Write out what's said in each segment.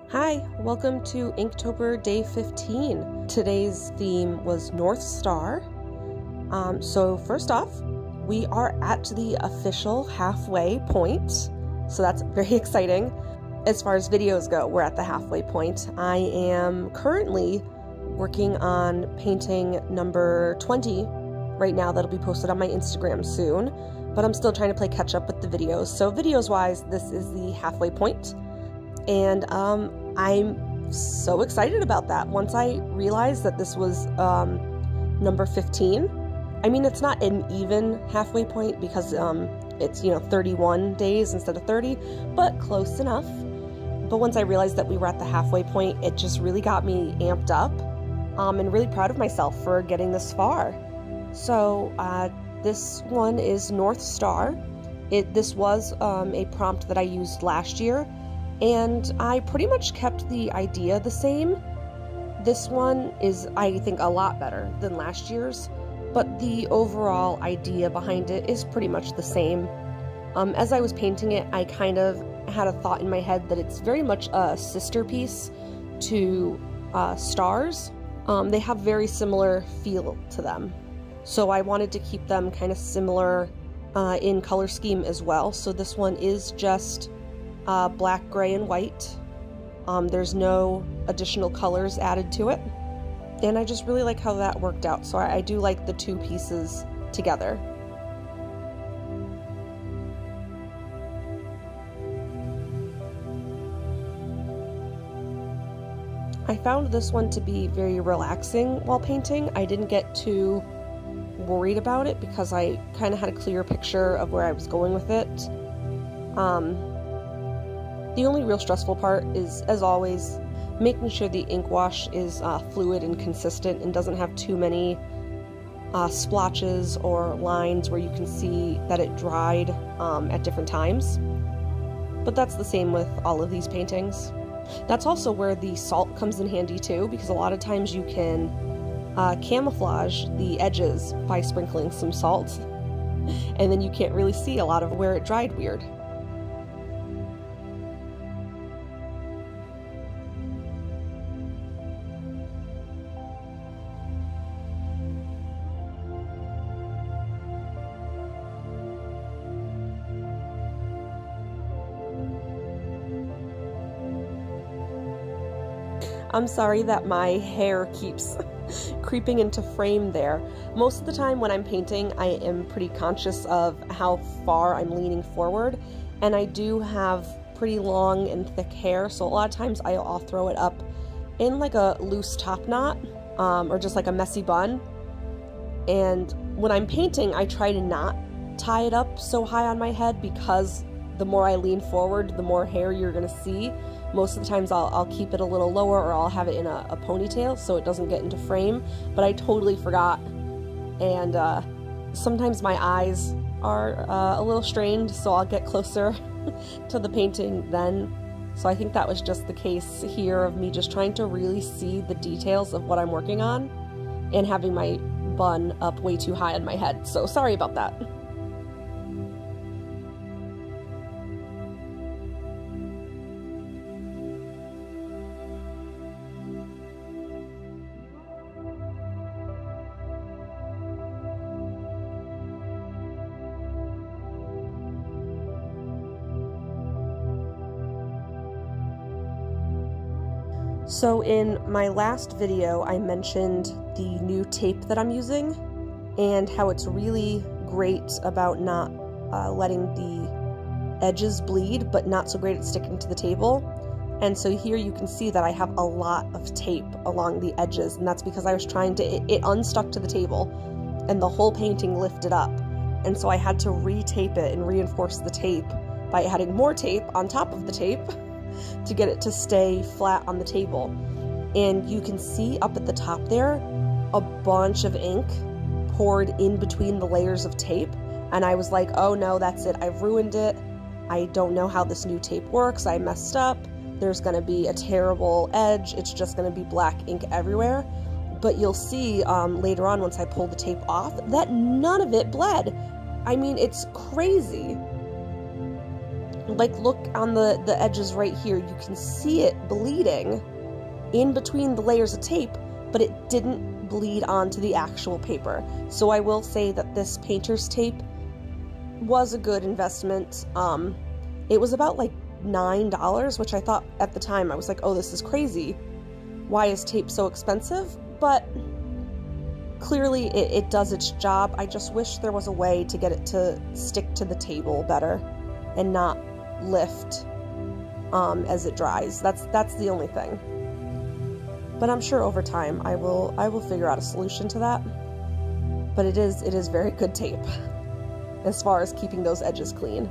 Hi, welcome to Inktober Day 15. Today's theme was North Star. So first off, we are at the official halfway point, so that's very exciting. As far as videos go, we're at the halfway point. I am currently working on painting number 20 right now. That'll be posted on my Instagram soon, but I'm still trying to play catch up with the videos. So videos wise, this is the halfway point. And I'm so excited about that. Once I realized that this was number 15, I mean, it's not an even halfway point because it's, 31 days instead of 30, but close enough. But once I realized that we were at the halfway point, it just really got me amped up and really proud of myself for getting this far. So this one is North Star. This was a prompt that I used last year, and I pretty much kept the idea the same. This one is, I think, a lot better than last year's, but the overall idea behind it is pretty much the same. As I was painting it, I kind of had a thought in my head that it's very much a sister piece to Stars. They have very similar feel to them. So I wanted to keep them kind of similar in color scheme as well. So this one is just black, gray, and white. There's no additional colors added to it. And I just really like how that worked out. So I do like the two pieces together. I found this one to be very relaxing while painting. I didn't get too worried about it because I kind of had a clear picture of where I was going with it. The only real stressful part is, as always, making sure the ink wash is fluid and consistent and doesn't have too many splotches or lines where you can see that it dried at different times. But that's the same with all of these paintings. That's also where the salt comes in handy too, because a lot of times you can camouflage the edges by sprinkling some salt, and then you can't really see a lot of where it dried weird. I'm sorry that my hair keeps creeping into frame there. Most of the time when I'm painting, I am pretty conscious of how far I'm leaning forward, and I do have pretty long and thick hair, so a lot of times I'll throw it up in like a loose top knot or just like a messy bun. And when I'm painting, I try to not tie it up so high on my head, because the more I lean forward, the more hair you're gonna see. Most of the times I'll keep it a little lower, or I'll have it in a ponytail so it doesn't get into frame, but I totally forgot. And sometimes my eyes are a little strained, so I'll get closer to the painting then. So I think that was just the case here of me just trying to really see the details of what I'm working on and having my bun up way too high on my head. So sorry about that. So in my last video, I mentioned the new tape that I'm using and how it's really great about not letting the edges bleed, but not so great at sticking to the table. And so here you can see that I have a lot of tape along the edges, and that's because I was trying to, it unstuck to the table and the whole painting lifted up. And so I had to re-tape it and reinforce the tape by adding more tape on top of the tape to get it to stay flat on the table. And you can see up at the top there a bunch of ink poured in between the layers of tape, and I was like, oh no, that's it, I've ruined it. I don't know how this new tape works, I messed up, there's gonna be a terrible edge, it's just gonna be black ink everywhere. But you'll see later on, once I pull the tape off, that none of it bled. I mean, it's crazy. Like, look on the edges right here. You can see it bleeding in between the layers of tape, but it didn't bleed onto the actual paper. So I will say that this painter's tape was a good investment. It was about like $9, which I thought at the time, I was like, oh, this is crazy. Why is tape so expensive? But clearly it does its job. I just wish there was a way to get it to stick to the table better and not lift as it dries. That's the only thing. But I'm sure over time I will figure out a solution to that. But it is very good tape as far as keeping those edges clean.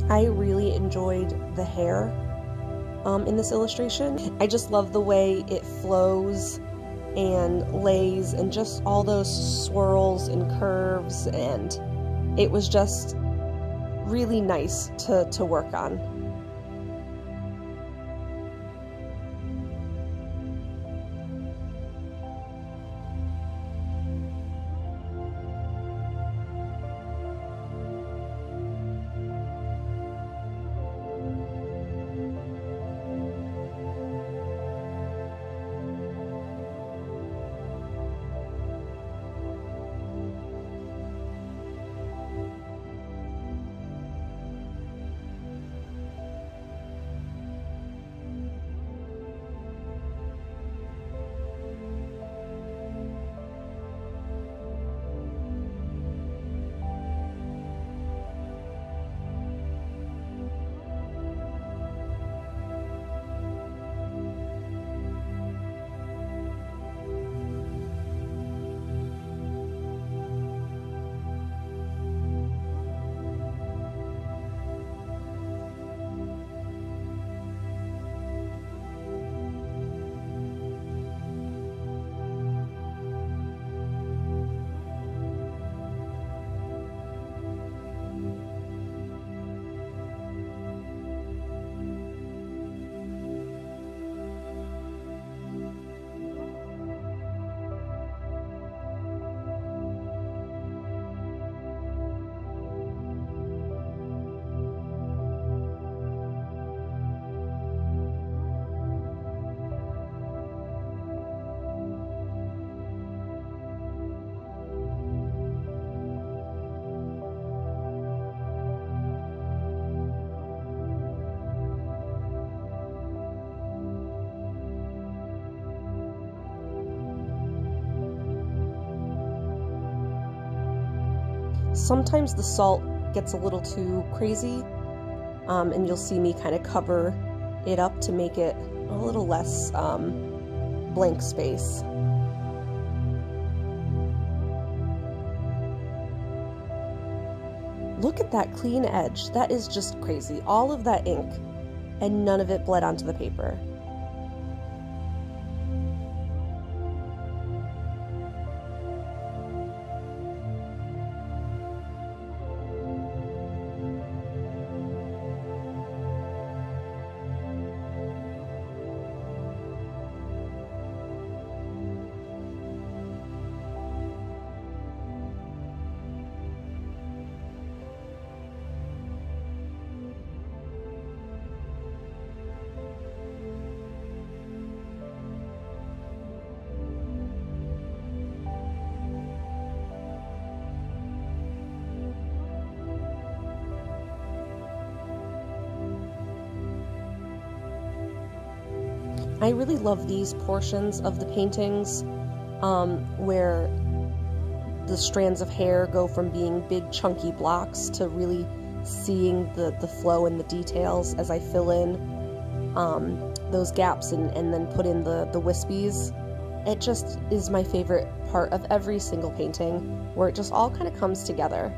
I really enjoyed the hair in this illustration. I just love the way it flows and lays and just all those swirls and curves, and it was just really nice to work on. Sometimes the salt gets a little too crazy, and you'll see me kind of cover it up to make it a little less blank space. Look at that clean edge. That is just crazy. All of that ink and none of it bled onto the paper. I really love these portions of the paintings where the strands of hair go from being big chunky blocks to really seeing the flow and the details as I fill in those gaps and then put in the wispies. It just is my favorite part of every single painting, where it just all kind of comes together.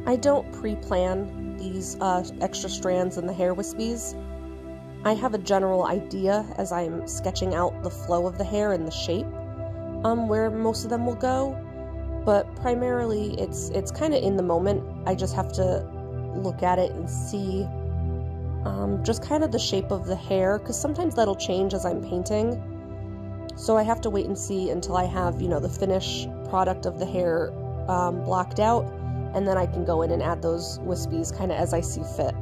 I don't pre-plan these extra strands in the hair wispies. I have a general idea as I'm sketching out the flow of the hair and the shape where most of them will go, but primarily it's kind of in the moment. I just have to look at it and see just kind of the shape of the hair, because sometimes that'll change as I'm painting. So I have to wait and see until I have, you know, the finished product of the hair blocked out, and then I can go in and add those wispies kind of as I see fit.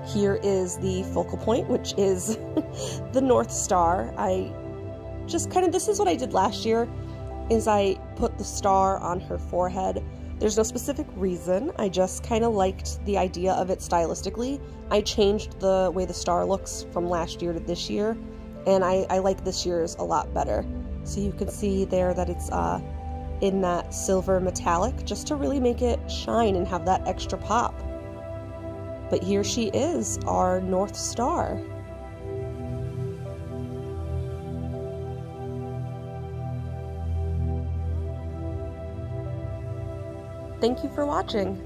Here is the focal point, which is the North Star. I just kind of, this is what I did last year, is I put the star on her forehead. There's no specific reason, I just kind of liked the idea of it stylistically. I changed the way the star looks from last year to this year, and I like this year's a lot better. So you can see there that it's in that silver metallic, just to really make it shine and have that extra pop. But here she is, our North Star. Thank you for watching.